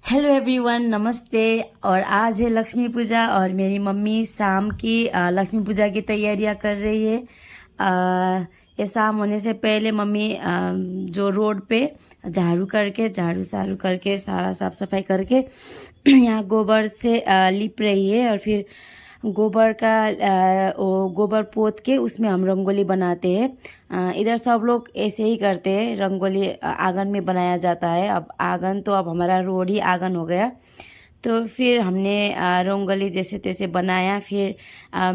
Hello everyone, नमस्ते। और आज है लक्ष्मी पूजा और मेरी मम्मी शाम की लक्ष्मी पूजा की तैयारियां कर रही है। ये शाम होने से पहले मम्मी जो रोड पे झाड़ू सारू करके सारा साफ सफाई करके यहाँ गोबर से लिप रही है। और फिर गोबर का वो गोबर पोत के उसमें हम रंगोली बनाते हैं। इधर सब लोग ऐसे ही करते हैं, रंगोली आंगन में बनाया जाता है। अब आंगन तो अब हमारा रोड ही आंगन हो गया। तो फिर हमने रंगोली जैसे तैसे बनाया। फिर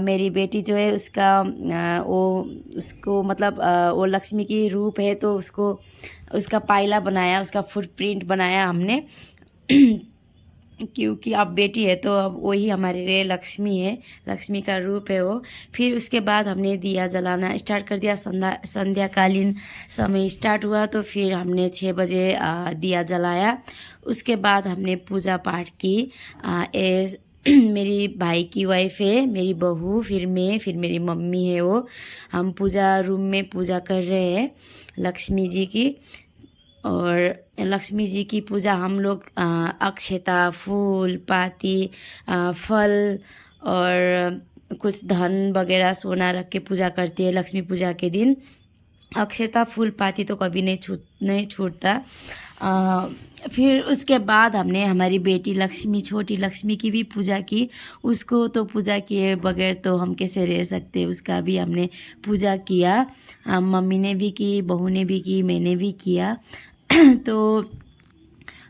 मेरी बेटी जो है उसका वो उसको मतलब वो लक्ष्मी की रूप है तो उसको उसका पायला बनाया, उसका फुटप्रिंट बनाया हमने। क्योंकि अब बेटी है तो अब वही हमारे लिए लक्ष्मी है, लक्ष्मी का रूप है वो। फिर उसके बाद हमने दिया जलाना स्टार्ट कर दिया। संध्याकालीन समय स्टार्ट हुआ तो फिर हमने 6 बजे दिया जलाया। उसके बाद हमने पूजा पाठ की। एज मेरी भाई की वाइफ है, मेरी बहू, फिर मैं, फिर मेरी मम्मी है, वो हम पूजा रूम में पूजा कर रहे हैं लक्ष्मी जी की। और लक्ष्मी जी की पूजा हम लोग अक्षता, फूल, पाती, फल और कुछ धन वगैरह सोना रख के पूजा करती है लक्ष्मी पूजा के दिन। अक्षता, फूल, पाती तो कभी नहीं छूटता। फिर उसके बाद हमने हमारी बेटी लक्ष्मी, छोटी लक्ष्मी की भी पूजा की। उसको तो पूजा किए बगैर तो हम कैसे रह सकते, उसका भी हमने पूजा किया। मम्मी ने भी की, बहू ने भी की, मैंने भी किया। तो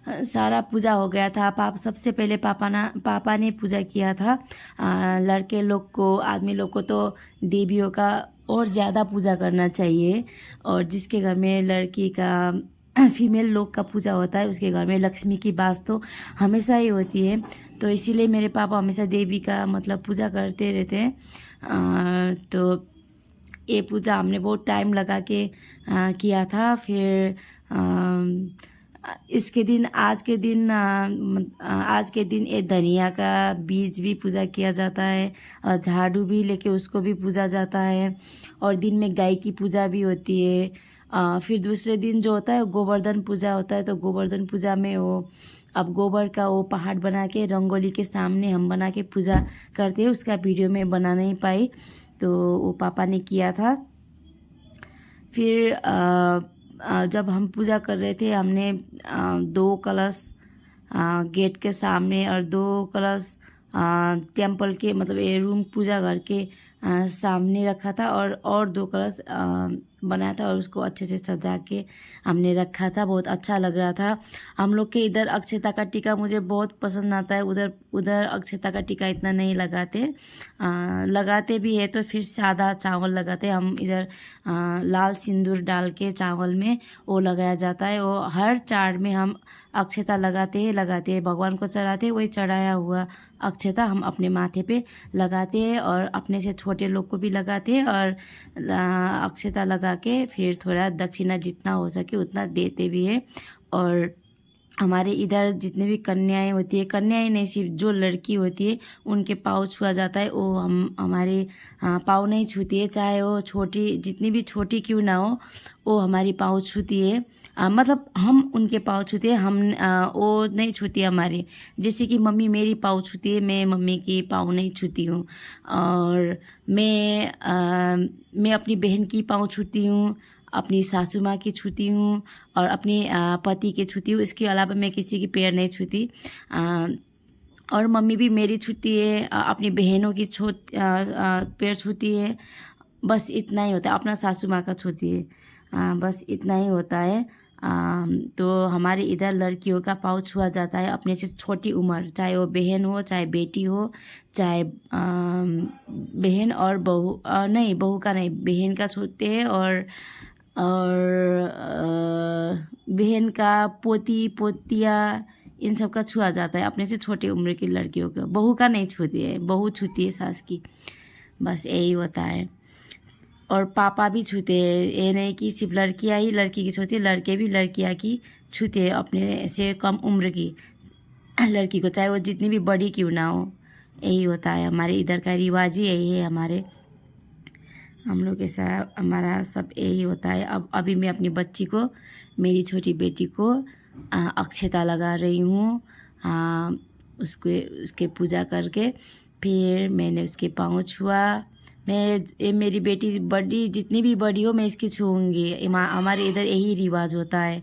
सारा पूजा हो गया था। सबसे पहले पापा ने पूजा किया था। लड़के लोग को, आदमी लोग को तो देवियों का और ज़्यादा पूजा करना चाहिए। और जिसके घर में लड़की का फीमेल लोग का पूजा होता है उसके घर में लक्ष्मी की बात तो हमेशा ही होती है। तो इसीलिए मेरे पापा हमेशा देवी का मतलब पूजा करते रहते हैं। तो ये पूजा हमने बहुत टाइम लगा के किया था। फिर इसके दिन आज के दिन ये धनिया का बीज भी पूजा किया जाता है और झाड़ू भी लेके उसको भी पूजा जाता है। और दिन में गाय की पूजा भी होती है। फिर दूसरे दिन जो होता है गोवर्धन पूजा होता है। तो गोवर्धन पूजा में वो अब गोबर का वो पहाड़ बना के रंगोली के सामने हम बना के पूजा करते हैं। उसका वीडियो में बना नहीं पाई तो वो पापा ने किया था। फिर जब हम पूजा कर रहे थे हमने 2 कलश गेट के सामने और 2 कलश टेम्पल के मतलब ये रूम पूजा घर के सामने रखा था। और 2 कलश बनाया था और उसको अच्छे से सजा के हमने रखा था। बहुत अच्छा लग रहा था। हम लोग के इधर अक्षता का टीका मुझे बहुत पसंद आता है। उधर उधर अक्षता का टीका इतना नहीं लगाते। लगाते भी है तो फिर सादा चावल लगाते। हम इधर लाल सिंदूर डाल के चावल में वो लगाया जाता है। वो हर चार में हम अक्षता लगाते हैं भगवान को चढ़ाते हैं। वही चढ़ाया हुआ अक्षता हम अपने माथे पे लगाते हैं और अपने से छोटे लोग को भी लगाते हैं। और अक्षता लगा के फिर थोड़ा दक्षिणा जितना हो सके उतना देते भी है। और हमारे इधर जितने भी कन्याएं होती है, कन्याएं नहीं सिर्फ जो लड़की होती है उनके पाँव छुआ जाता है। वो हम हमारे पाँव नहीं छूती है, चाहे वो छोटी जितनी भी छोटी क्यों ना हो वो हमारी पाँव छूती है। मतलब हम उनके पाँव छूते हैं, हम वो नहीं छूती है हमारे। जैसे कि मम्मी मेरी पाँव छूती है, मैं मम्मी की पाँव नहीं छूती हूँ। और मैं अपनी बहन की पाँव छूती हूँ, अपनी सासू माँ की छूती हूँ और अपनी पति की छूती हूँ। इसके अलावा मैं किसी की पैर नहीं छूती। और मम्मी भी मेरी छूती है, अपनी बहनों की पैर छूती है। बस इतना ही होता है। अपना सासू माँ का छूती है। बस इतना ही होता है। तो हमारे इधर लड़कियों का पाँव छुआ जाता है अपने से छोटी उम्र, चाहे वो बहन हो चाहे बेटी हो, चाहे बहन और बहू, नहीं बहू का नहीं, बहन का छूते हैं। और बहन का पोती पोतिया इन सब का छुआ जाता है अपने से छोटी उम्र की लड़कियों का। बहू का नहीं छूती है, बहू छूती है सास की। बस यही होता है। और पापा भी छूते हैं, ये नहीं कि सिर्फ लड़कियां ही लड़की की छूती है, लड़के भी लड़कियां की छूते हैं अपने से कम उम्र की लड़की को, चाहे वो जितनी भी बड़ी क्यों ना हो। यही होता है हमारे इधर का रिवाज ही यही है। हम लोग ऐसा हमारा सब यही होता है। अब अभी मैं अपनी बच्ची को, मेरी छोटी बेटी को अक्षता लगा रही हूँ। उसके उसके पूजा करके फिर मैंने उसके पाँव छुआ। ये मेरी बेटी बड़ी, जितनी भी बड़ी हो मैं इसकी छूऊंगी। हमारे इधर यही रिवाज होता है,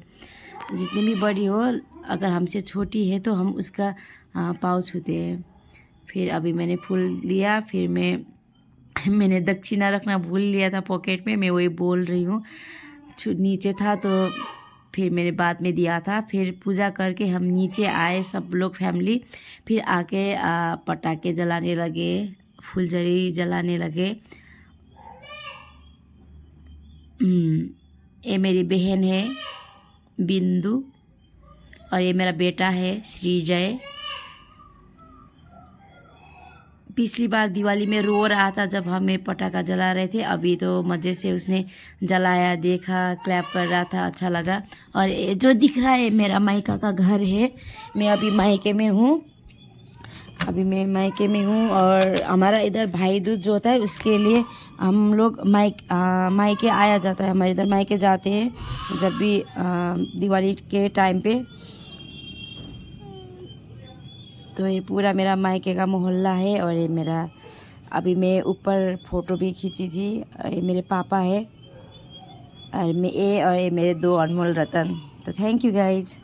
जितनी भी बड़ी हो अगर हमसे छोटी है तो हम उसका पाँव छूते हैं। फिर अभी मैंने फूल दिया, फिर मैंने दक्षिणा रखना भूल लिया था पॉकेट में, मैं वही बोल रही हूँ, नीचे था तो फिर मैंने बाद में दिया था। फिर पूजा करके हम नीचे आए सब लोग फैमिली, फिर आके पटाखे जलाने लगे, फुलझड़ी जलाने लगे। ये मेरी बहन है बिंदु और ये मेरा बेटा है श्रीजय। पिछली बार दिवाली में रो रहा था जब हमें पटाखा जला रहे थे, अभी तो मज़े से उसने जलाया, देखा, क्लैप कर रहा था, अच्छा लगा। और ये जो दिख रहा है मेरा मायका का घर है। मैं अभी मायके में हूँ, और हमारा इधर भाई दूज जो होता है उसके लिए हम लोग मायके आया जाता है, हमारे इधर मायके जाते हैं जब भी दिवाली के टाइम पे। तो ये पूरा मेरा मायके का मोहल्ला है। और ये मेरा, अभी मैं ऊपर फ़ोटो भी खींची थी, ये मेरे पापा है और ये मेरे 2 अनमोल रतन। तो थैंक यू गाइज।